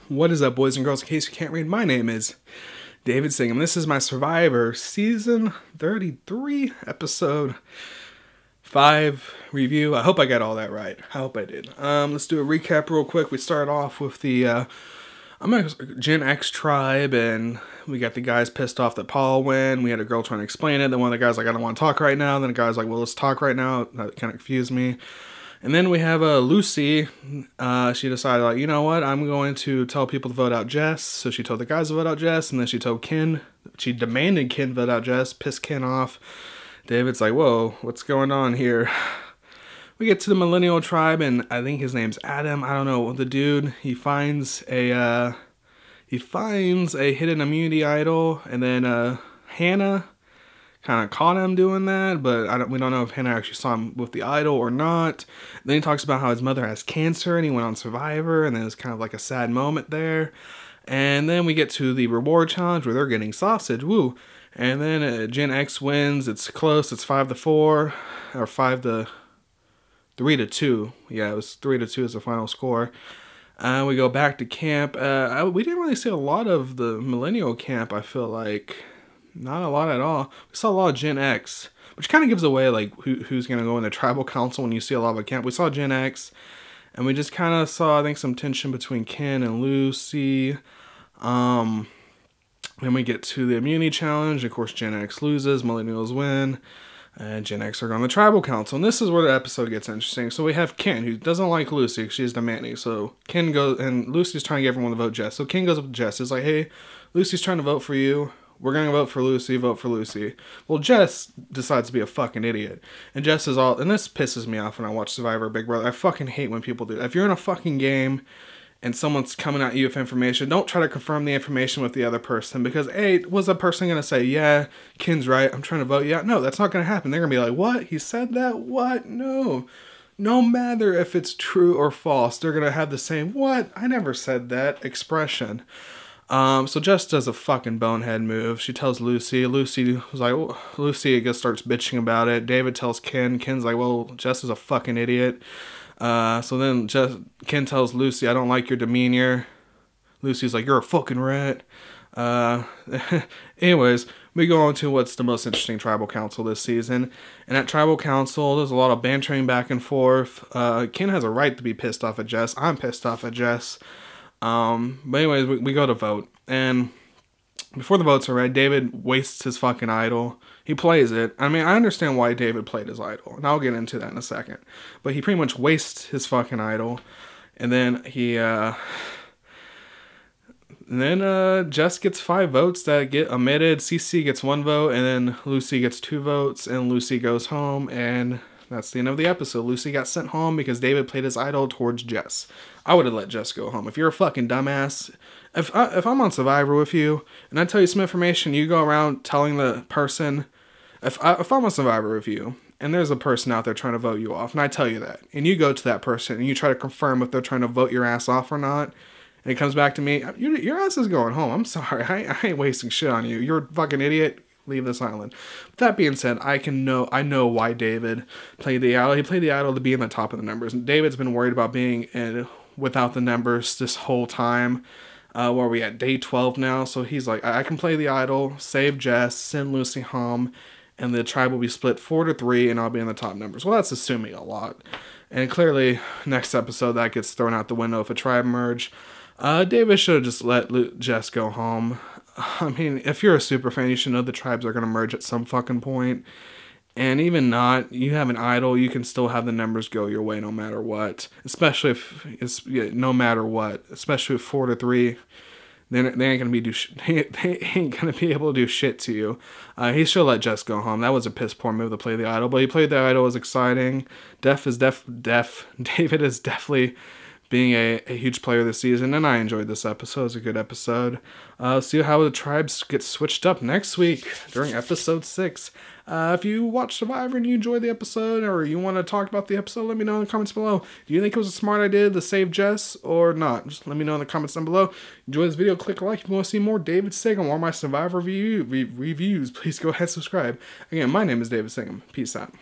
What is up, boys and girls? In case you can't read, my name is DavidCigam. This is my Survivor Season 33, Episode 5 review. I hope I got all that right. I hope I did. Let's do a recap real quick. We start off with the Gen X tribe, and we got the guys pissed off that Paul win. We had a girl trying to explain it. Then one of the guys like, I don't want to talk right now. Then the guy's like, well, let's talk right now. That kind of confused me. And then we have Lucy. She decided, like, you know what? I'm going to tell people to vote out Jess. So she told the guys to vote out Jess. And then she told Ken. She demanded Ken vote out Jess. Pissed Ken off. David's like, whoa, what's going on here? We get to the Millennial tribe, and I think his name's Adam. I don't know. The dude, he finds a hidden immunity idol. And then Hannah kind of caught him doing that, but we don't know if Hannah actually saw him with the idol or not. Then he talks about how his mother has cancer and he went on Survivor, and then it's kind of like a sad moment there. And then we get to the reward challenge where they're getting sausage, woo. And then Gen X wins. It's close. It's 5-4 or 3-2. Yeah, it was 3-2 as the final score. We go back to camp. We didn't really see a lot of the Millennial camp, I feel like. Not a lot at all. We saw a lot of Gen X, which kind of gives away like who's going to go in the tribal council when you see a lot of a camp. We saw Gen X, and we just kind of saw, I think, some tension between Ken and Lucy. Then we get to the immunity challenge. Of course, Gen X loses, Millennials win, and Gen X are on the tribal council. And this is where the episode gets interesting. So we have Ken, who doesn't like Lucy because she's demanding. So Ken goes, and Lucy's trying to get everyone to vote Jess. So Ken goes up to Jess. It's like, hey, Lucy's trying to vote for you. We're going to vote for Lucy, vote for Lucy. Well, Jess decides to be a fucking idiot. And Jess is all, and this pisses me off when I watch Survivor Big Brother. I fucking hate when people do that. If you're in a fucking game and someone's coming at you with information, don't try to confirm the information with the other person. Because, hey, was that person going to say, yeah, Ken's right, I'm trying to vote you out? No, that's not going to happen. They're going to be like, what? He said that? What? No. No matter if it's true or false, they're going to have the same, what? I never said that expression. So Jess does a fucking bonehead move. She tells Lucy. Lucy was like, oh. Lucy, I guess, starts bitching about it. David tells Ken. Ken's like, well, Jess is a fucking idiot. So then Ken tells Lucy, I don't like your demeanor. Lucy's like, you're a fucking rat. Anyways, we go on to what's the most interesting tribal council this season. And at tribal council, there's a lot of bantering back and forth. Ken has a right to be pissed off at Jess. I'm pissed off at Jess. But anyways, we go to vote, and before the votes are read, David wastes his fucking idol. He plays it. I mean, I understand why David played his idol, and I'll get into that in a second. But he pretty much wastes his fucking idol, and then Jess gets 5 votes that get omitted. CC gets 1 vote, and then Lucy gets 2 votes, and Lucy goes home, and that's the end of the episode. Lucy got sent home because David played his idol towards Jess. I would have let Jess go home. If you're a fucking dumbass, if I'm on Survivor with you, and I tell you some information, you go around telling the person, if I'm on Survivor with you, and there's a person out there trying to vote you off, and I tell you that, and you go to that person, and you try to confirm if they're trying to vote your ass off or not, and it comes back to me, your ass is going home. I'm sorry. I ain't wasting shit on you. You're a fucking idiot. Leave this island. With that being said, I know why David played the idol. He played the idol to be in the top of the numbers. And David's been worried about being without the numbers this whole time. Where we at day 12 now. So he's like, I can play the idol, save Jess, send Lucy home, and the tribe will be split 4-3, and I'll be in the top numbers. Well, that's assuming a lot. And clearly, next episode, that gets thrown out the window if a tribe merge. David should have just let Jess go home. I mean, if you're a super fan, you should know the tribes are going to merge at some fucking point. And even not, you have an idol, you can still have the numbers go your way no matter what. Especially if it's, no matter what. Especially with 4-3, they ain't going to be they ain't going to be able to do shit to you. He should let Jess go home. That was a piss poor move to play the idol. But he played the idol, it was exciting. David is definitely being a huge player this season, and I enjoyed this episode. It was a good episode. See how the tribes get switched up next week during episode 6. If you watch Survivor and you enjoyed the episode, or you want to talk about the episode, let me know in the comments below. Do you think it was a smart idea to save Jess or not? Just let me know in the comments down below. Enjoy this video, click like if you want to see more DavidCigam or my Survivor reviews. Please go ahead and subscribe. Again, my name is DavidCigam. Peace out.